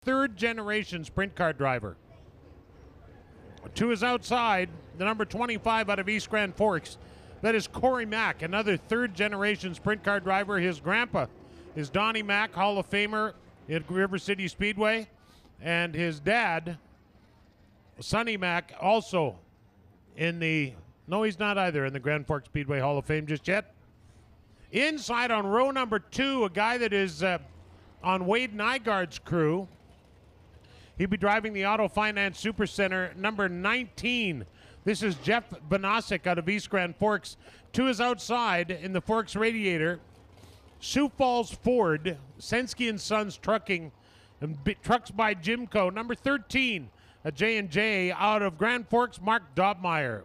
third-generation sprint car driver. To his outside, the number 25 out of East Grand Forks. That is Corey Mack, another third-generation sprint car driver. His grandpa is Donnie Mack, Hall of Famer at River City Speedway. And his dad, Sonny Mack, also in the, no, he's not either in the Grand Forks Speedway Hall of Fame just yet. Inside on row number 2, a guy that is on Wade Nygaard's crew. He'll be driving the Auto Finance Super Center, number 19. This is Jeff Banasic out of East Grand Forks. To his outside in the Forks Radiator, Sioux Falls Ford, Sensky & Sons Trucking, and Trucks by Jimco, number 13, a J&J out of Grand Forks, Mark Dobmeyer.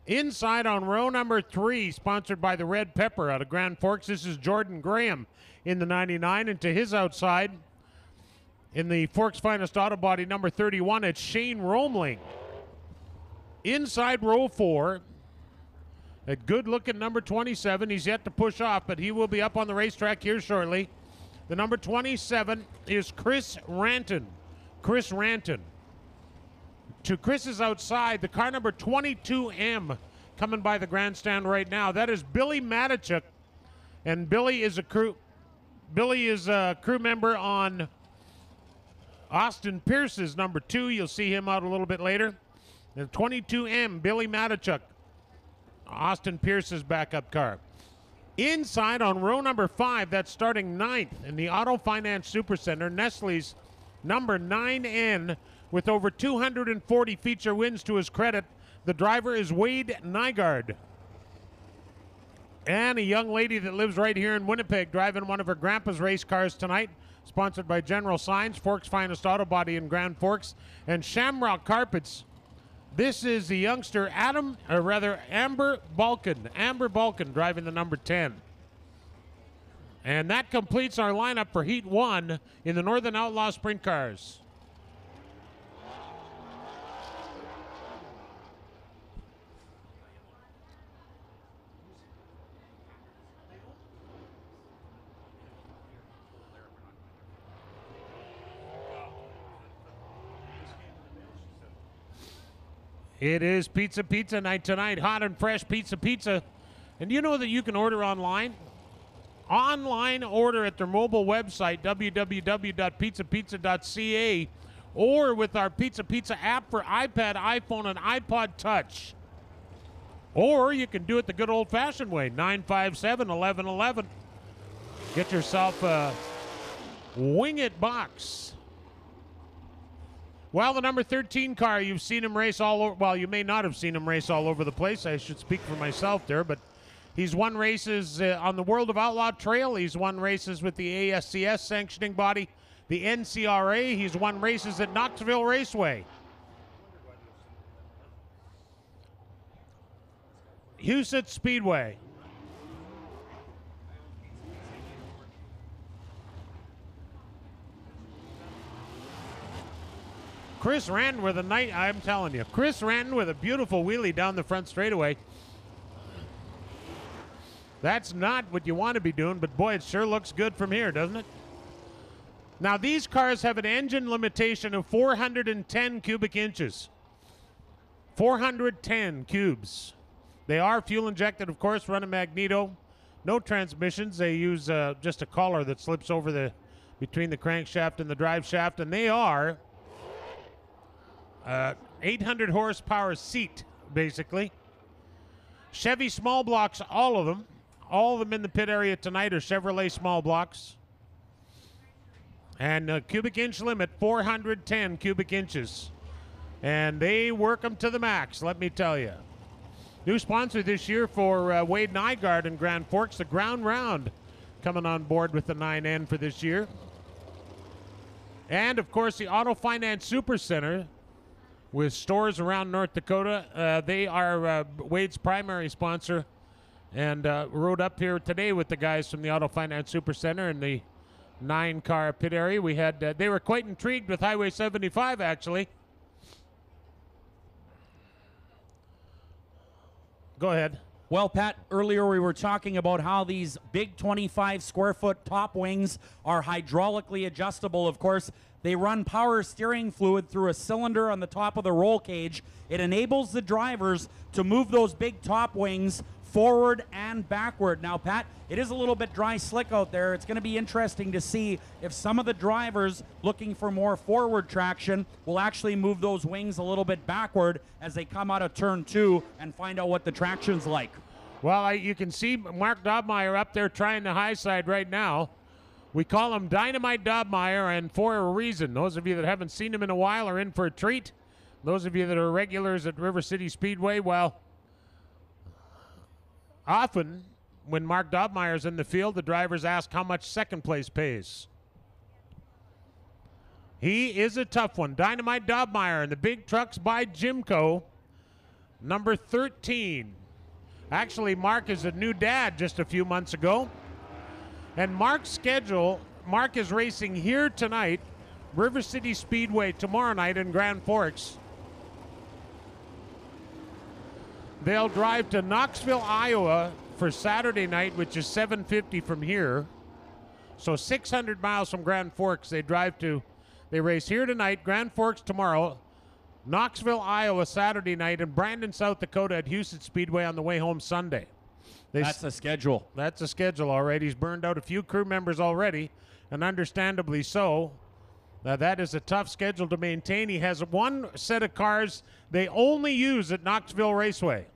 Inside on row number 3, sponsored by the Red Pepper out of Grand Forks, this is Jordan Graham in the 99, and to his outside, in the Forks Finest Auto Body, number 31, it's Shane Romling. Inside row 4, a good-looking number 27. He's yet to push off, but he will be up on the racetrack here shortly. The number 27 is Chris Ranton. Chris Ranton. To Chris's outside, the car number 22M coming by the grandstand right now. That is Billy Matichuk, and Billy is a crew member on Austin Pierce's number 2. You'll see him out a little bit later. The 22M, Billy Matichuk, Austin Pierce's backup car. Inside on row number 5, that's starting 9th in the Auto Finance Super Center, Nestle's number 9N with over 240 feature wins to his credit. The driver is Wade Nygaard. And a young lady that lives right here in Winnipeg driving one of her grandpa's race cars tonight, sponsored by General Signs, Forks Finest Auto Body in Grand Forks, and Shamrock Carpets. This is the youngster Amber Balkin. Amber Balkin driving the number 10. And that completes our lineup for Heat 1 in the Northern Outlaw Sprint Cars. It is Pizza night tonight, hot and fresh pizza. And do you know that you can order online? Online order at their mobile website, www.pizzapizza.ca, or with our Pizza app for iPad, iPhone, and iPod Touch. Or you can do it the good old-fashioned way, 957-1111. Get yourself a Wing It box. Well, the number 13 car, you've seen him race all over. Well, you may not have seen him race all over the place. I should speak for myself there, but he's won races on the World of Outlaw Trail. He's won races with the ASCS sanctioning body, the NCRA. He's won races at Knoxville Raceway. Huset's Speedway. Chris Ranton with a night, I'm telling you. Chris Ranton with a beautiful wheelie down the front straightaway. That's not what you want to be doing, but boy, it sure looks good from here, doesn't it? Now, these cars have an engine limitation of 410 cubic inches. 410 cubes. They are fuel injected, of course, run a magneto. No transmissions. They use just a collar that slips over between the crankshaft and the drive shaft, and they are 800 horsepower seat, basically. Chevy small blocks, all of them. All of them in the pit area tonight are Chevrolet small blocks. And cubic inch limit, 410 cubic inches. And they work them to the max, let me tell you. New sponsor this year for Wade Nygaard in Grand Forks, the Ground Round, coming on board with the 9N for this year. And, of course, the Auto Finance Super Center, with stores around North Dakota. They are Wade's primary sponsor, and rode up here today with the guys from the Auto Finance Super Center in the 9-car pit area. We had they were quite intrigued with Highway 75, actually. Go ahead. Well, Pat, earlier we were talking about how these big 25 square foot top wings are hydraulically adjustable. Of course, They run power steering fluid through a cylinder on the top of the roll cage. It enables the drivers to move those big top wings forward and backward. Now, Pat, it is a little bit dry slick out there. It's going to be interesting to see if some of the drivers looking for more forward traction will actually move those wings a little bit backward as they come out of turn 2 and find out what the traction's like. Well, you can see Mark Dobmeyer up there trying the high side right now. We call him Dynamite Dobmeyer, and for a reason. Those of you that haven't seen him in a while are in for a treat. Those of you that are regulars at River City Speedway, well, often when Mark Dobmeyer's in the field, the drivers ask how much second place pays. He is a tough one. Dynamite Dobmeyer in the big trucks by Jimco, number 13. Actually, Mark is a new dad just a few months ago. And Mark's schedule, Mark is racing here tonight, River City Speedway tomorrow night in Grand Forks. They'll drive to Knoxville, Iowa for Saturday night, which is 750 from here. So 600 miles from Grand Forks they drive to. They race here tonight, Grand Forks tomorrow, Knoxville, Iowa Saturday night, and Brandon, South Dakota at Houston Speedway on the way home Sunday. That's the schedule. That's the schedule already. He's burned out a few crew members already, and understandably so. Now, that is a tough schedule to maintain. He has one set of cars they only use at Knoxville Raceway.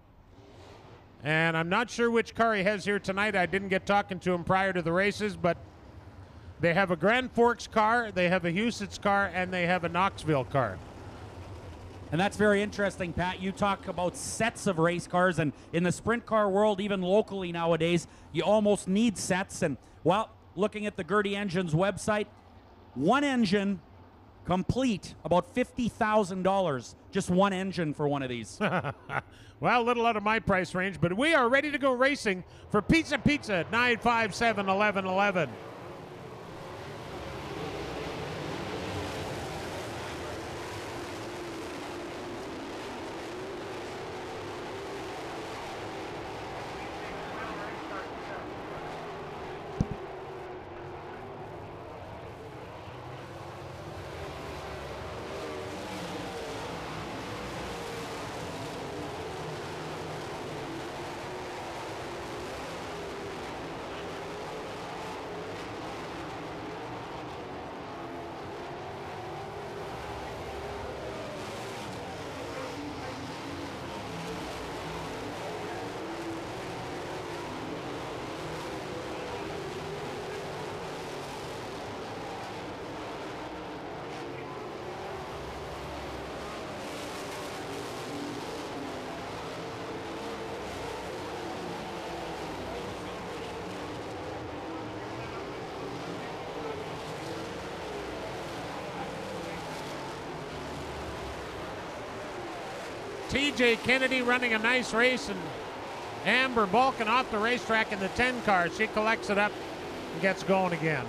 And I'm not sure which car he has here tonight. I didn't get talking to him prior to the races, but they have a Grand Forks car, they have a Houston's car, and they have a Knoxville car. And that's very interesting, Pat. You talk about sets of race cars, and in the sprint car world, even locally nowadays, you almost need sets. And, well, looking at the Gertie Engines website, one engine complete, about $50,000. Just one engine for one of these. Well, a little out of my price range, but we are ready to go racing for Pizza Pizza at 957-1111. TJ Kennedy running a nice race, and Amber Balkan off the racetrack in the 10 car. She collects it up and gets going again.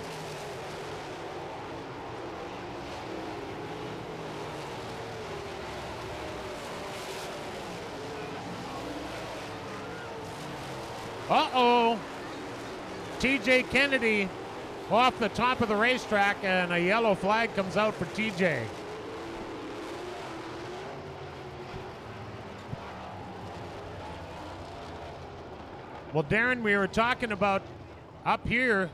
Uh-oh. TJ Kennedy off the top of the racetrack, and a yellow flag comes out for TJ. Well, Darren, we were talking about up here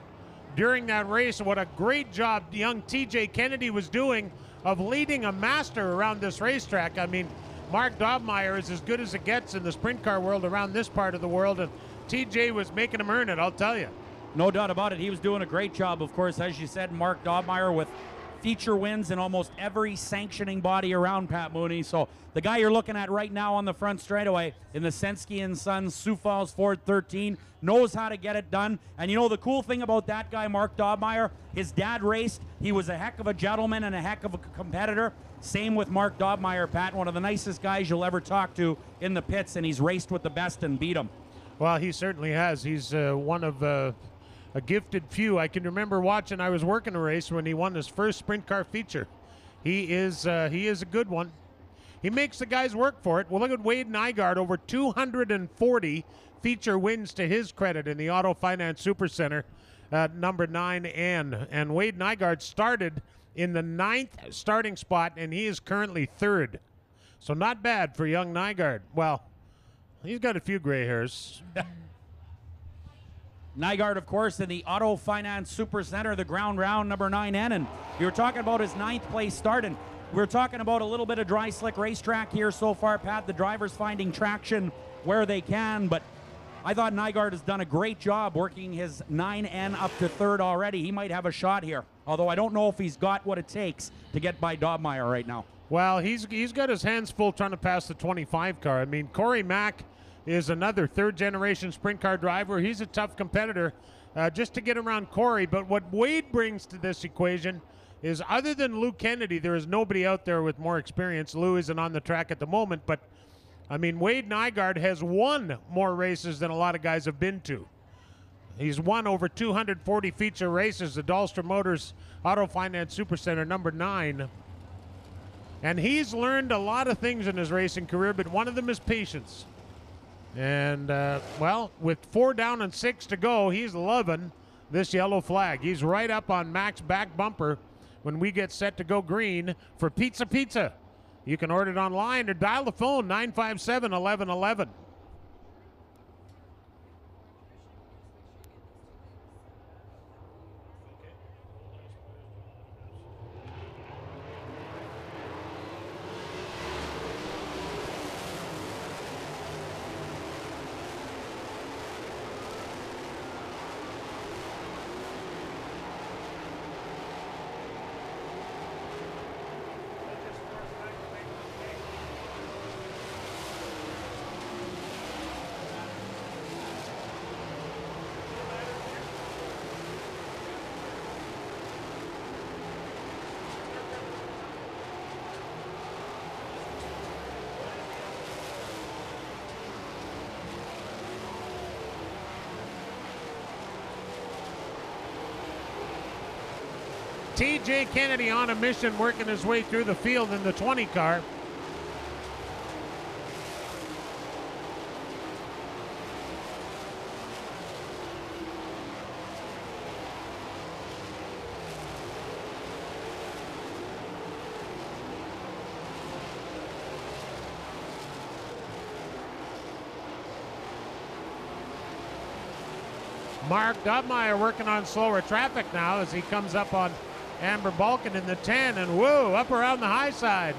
during that race what a great job young TJ Kennedy was doing of leading a master around this racetrack. I mean, Mark Dobmeyer is as good as it gets in the sprint car world around this part of the world, and TJ was making him earn it, I'll tell you. No doubt about it. He was doing a great job, of course, as you said, Mark Dobmeyer with feature wins in almost every sanctioning body around Pat Mooney. So the guy you're looking at right now on the front straightaway in the Sensky & Sons Sioux Falls Ford 13 knows how to get it done. And you know the cool thing about that guy, Mark Dobmeyer, his dad raced. He was a heck of a gentleman and a heck of a competitor. Same with Mark Dobmeyer, Pat, one of the nicest guys you'll ever talk to in the pits, and he's raced with the best and beat them. Well, he certainly has. He's one of a gifted few. I can remember watching, I was working a race when he won his first sprint car feature. He is a good one. He makes the guys work for it. Well, look at Wade Nygaard, over 240 feature wins to his credit in the Auto Finance Supercenter at number 9N. And Wade Nygaard started in the 9th starting spot, and he is currently 3rd. So not bad for young Nygaard. Well, he's got a few gray hairs. Nygaard, of course, in the Auto Finance Super Center, the ground round number 9N. And you were talking about his 9th place start, and we were talking about a little bit of dry slick racetrack here so far, Pat. The drivers finding traction where they can, but I thought Nygaard has done a great job working his 9N up to 3rd already. He might have a shot here, although I don't know if he's got what it takes to get by Dobmeyer right now. Well, he's got his hands full trying to pass the 25 car. I mean, Corey Mack is another 3rd-generation sprint car driver. He's a tough competitor just to get around Corey. But what Wade brings to this equation is, other than Lou Kennedy, there is nobody out there with more experience. Lou isn't on the track at the moment, but I mean, Wade Nygaard has won more races than a lot of guys have been to. He's won over 240 feature races, the Dahlstrom Motors Auto Finance Supercenter number 9. And he's learned a lot of things in his racing career, but one of them is patience. And, well, with 4 down and 6 to go, he's loving this yellow flag. He's right up on Mac's back bumper when we get set to go green for Pizza Pizza. You can order it online or dial the phone, 957-1111. TJ Kennedy on a mission, working his way through the field in the 20 car. Mark Dobmeyer working on slower traffic now as he comes up on Amber Balkan in the 10, and whoa, up around the high side.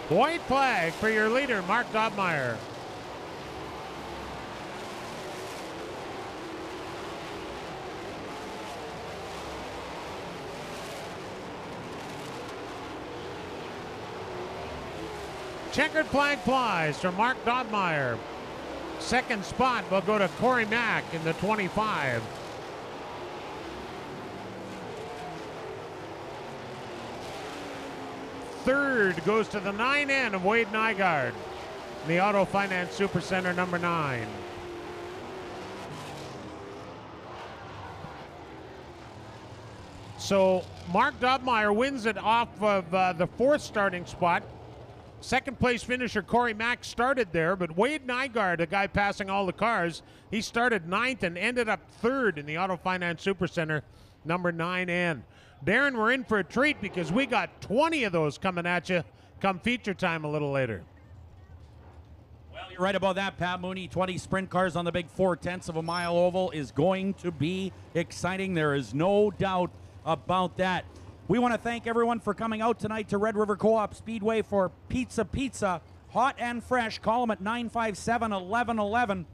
White flag for your leader, Mark Dobmeyer. Checkered flag flies from Mark Dobmeyer. Second spot will go to Corey Mack in the 25. Third goes to the 9N of Wade Nygaard in the Auto Finance Supercenter number 9. So Mark Dobmeyer wins it off of the 4th starting spot. Second place finisher Corey Mack started there, but Wade Nygaard, a guy passing all the cars, he started 9th and ended up 3rd in the Auto Finance Supercenter number 9N. Darren, we're in for a treat because we got 20 of those coming at you come feature time a little later. Well, you're right about that, Pat Mooney. 20 sprint cars on the big 4/10 of a mile oval is going to be exciting. There is no doubt about that. We want to thank everyone for coming out tonight to Red River Co-op Speedway for Pizza Pizza, hot and fresh. Call them at 957-1111.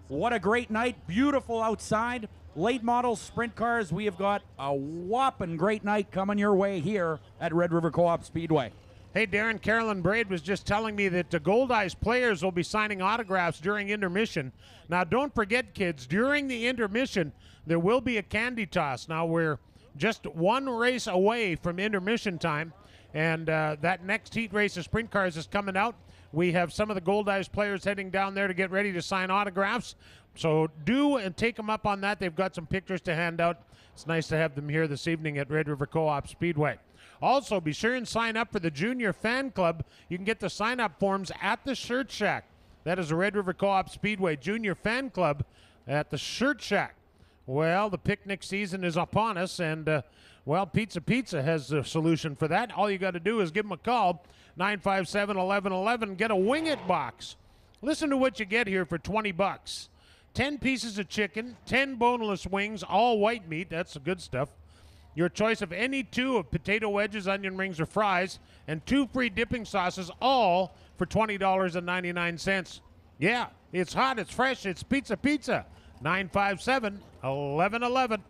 What a great night. Beautiful outside. Late model sprint cars. We have got a whopping great night coming your way here at Red River Co-op Speedway. Hey, Darren, Carolyn Braid was just telling me that the Gold Eyes players will be signing autographs during intermission. Now, don't forget, kids, during the intermission, there will be a candy toss. Now, we're just one race away from intermission time, and that next heat race of sprint cars is coming out. We have some of the Gold Eyes players heading down there to get ready to sign autographs. So do and take them up on that. They've got some pictures to hand out. It's nice to have them here this evening at Red River Co-op Speedway. Also, be sure and sign up for the Junior Fan Club. You can get the sign-up forms at the Shirt Shack. That is the Red River Co-op Speedway Junior Fan Club at the Shirt Shack. Well, the picnic season is upon us, and, well, Pizza has a solution for that. All you got to do is give them a call, 957-1111, get a Wing It box. Listen to what you get here for 20 bucks. 10 pieces of chicken, 10 boneless wings, all white meat. That's the good stuff. Your choice of any 2 of potato wedges, onion rings, or fries, and 2 free dipping sauces, all for $20.99. Yeah, it's hot, it's fresh, it's Pizza. 957-1111.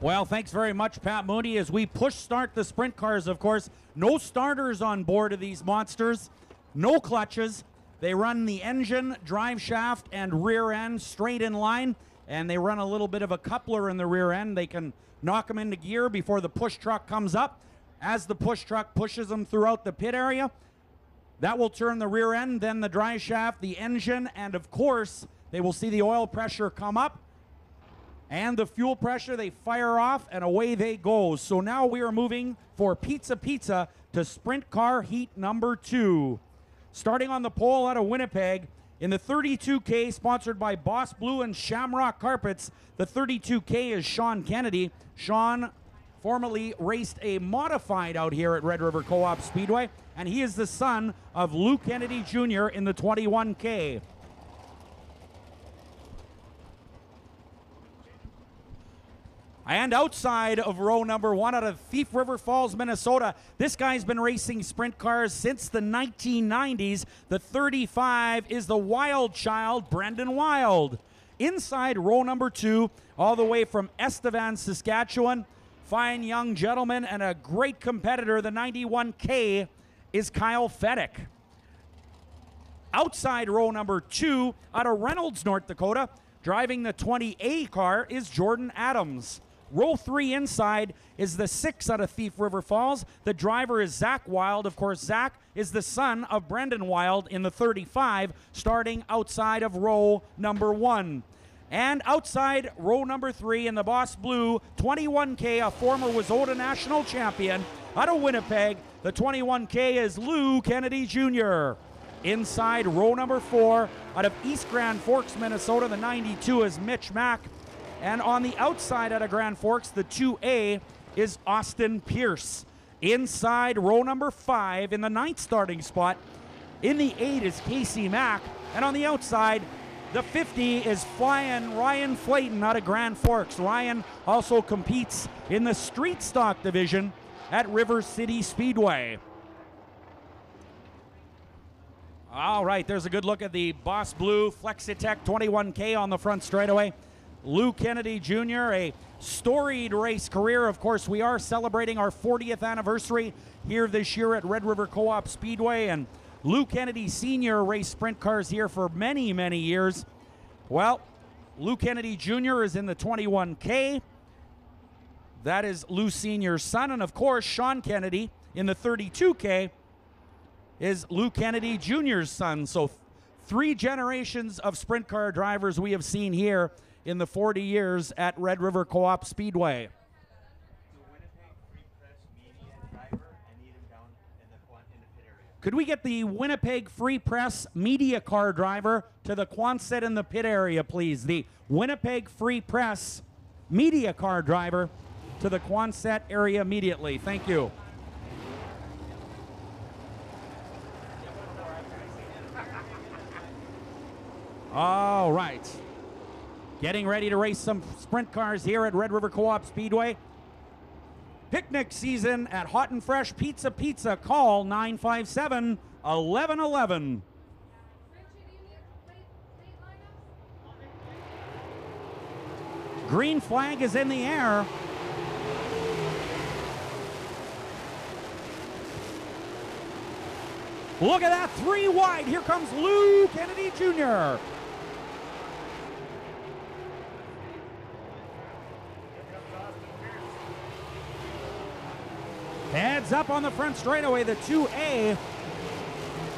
Well, thanks very much, Pat Mooney. As we push start the sprint cars, of course, no starters on board of these monsters, no clutches. They run the engine, drive shaft, and rear end straight in line, and they run a little bit of a coupler in the rear end. They can knock them into gear before the push truck comes up. As the push truck pushes them throughout the pit area, that will turn the rear end, then the drive shaft, the engine, and of course, they will see the oil pressure come up and the fuel pressure. They fire off, and away they go. So now we are moving for Pizza to sprint car heat number 2. Starting on the pole out of Winnipeg, in the 32K, sponsored by Boss Blue and Shamrock Carpets, the 32K is Sean Kennedy. Sean formerly raced a modified out here at Red River Co-op Speedway, and he is the son of Lou Kennedy Jr. in the 21K. And outside of row number 1 out of Thief River Falls, Minnesota, this guy's been racing sprint cars since the 1990s. The 35 is the Wild Child, Brendan Wild. Inside row number 2, all the way from Estevan, Saskatchewan, fine young gentleman and a great competitor, the 91K, is Kyle Fedek. Outside row number 2, out of Reynolds, North Dakota, driving the 20A car is Jordan Adams. Row 3 inside is the 6 out of Thief River Falls. The driver is Zach Wild. Of course, Zach is the son of Brendan Wild in the 35, starting outside of row number 1. And outside row number 3 in the Boss Blue 21K, a former Wazota national champion out of Winnipeg. The 21K is Lou Kennedy Jr. Inside row number 4 out of East Grand Forks, Minnesota, the 92 is Mitch Mack. And on the outside out of Grand Forks, the 2A is Austin Pierce. Inside row number 5 in the 9th starting spot, in the 8 is Casey Mack. And on the outside, the 50 is flying Ryan Flayton out of Grand Forks. Ryan also competes in the street stock division at River City Speedway. All right, there's a good look at the Boss Blue Flexitech 21K on the front straightaway. Lou Kennedy Jr., a storied race career. Of course, we are celebrating our 40th anniversary here this year at Red River Co-op Speedway, and Lou Kennedy Sr. raced sprint cars here for many, many years. Well, Lou Kennedy Jr. is in the 21K. That is Lou Sr.'s son, and of course, Sean Kennedy in the 32K is Lou Kennedy Jr.'s son. So 3 generations of sprint car drivers we have seen here in the 40 years at Red River Co-op Speedway. Could we get the Winnipeg Free Press media car driver to the Quonset in the pit area, please? The Winnipeg Free Press media car driver to the Quonset area immediately. Thank you. All right. Getting ready to race some sprint cars here at Red River Co-op Speedway. Picnic season at Hot and Fresh Pizza. Call 957-1111. Green flag is in the air. Look at that, 3 wide. Here comes Lou Kennedy Jr. Heads up on the front straightaway, the 2A.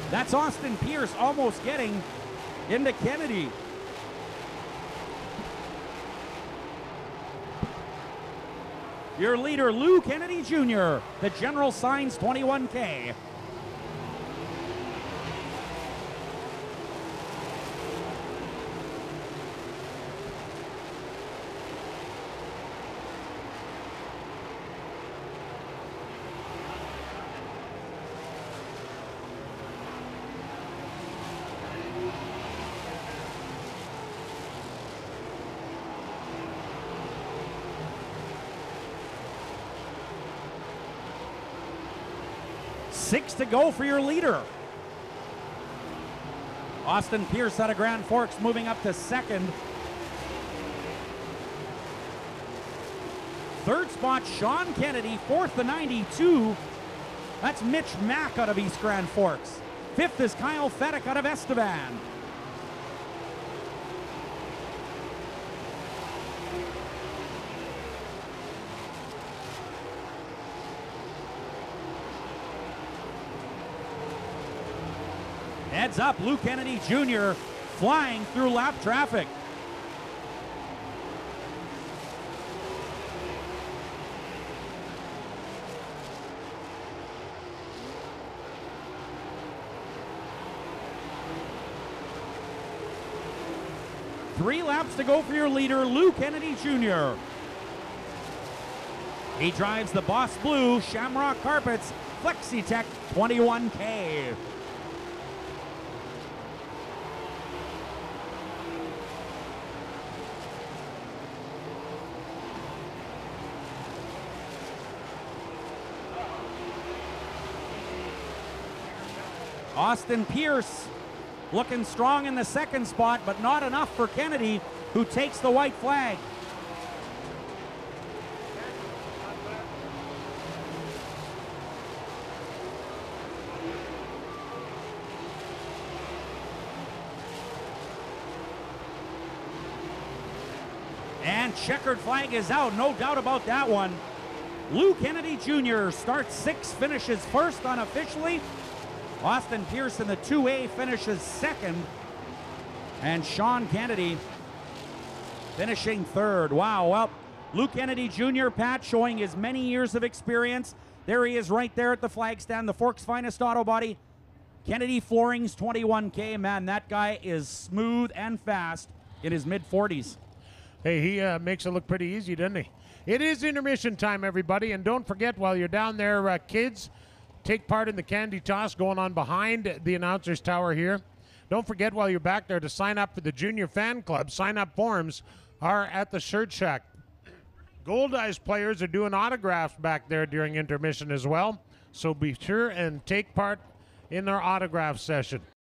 That's Austin Pierce almost getting into Kennedy. Your leader, Lou Kennedy Jr., the General Signs 21K. 6 to go for your leader. Austin Pierce out of Grand Forks moving up to second. Third spot, Sean Kennedy. Fourth, the 92. That's Mitch Mack out of East Grand Forks. Fifth is Kyle Fedek out of Estevan. Heads up, Lou Kennedy Jr. flying through lap traffic. Three laps to go for your leader, Lou Kennedy Jr. He drives the Boss Blue Shamrock Carpets FlexiTech 21K. Austin Pierce looking strong in the second spot, but not enough for Kennedy, who takes the white flag. And checkered flag is out, no doubt about that one. Lou Kennedy Jr. starts 6th, finishes 1st unofficially. Austin Pierce in the 2A finishes 2nd. And Sean Kennedy finishing 3rd. Wow, well, Lou Kennedy Jr., Pat, showing his many years of experience. There he is right there at the flag stand, the Forks' finest auto body. Kennedy Floorings 21K. Man, that guy is smooth and fast in his mid-40s. Hey, he makes it look pretty easy, doesn't he? It is intermission time, everybody, and don't forget, while you're down there, kids, take part in the candy toss going on behind the announcer's tower here. Don't forget, while you're back there, to sign up for the Junior Fan Club. Sign-up forms are at the Shirt Shack. Gold Eyes players are doing autographs back there during intermission as well, so be sure and take part in their autograph session.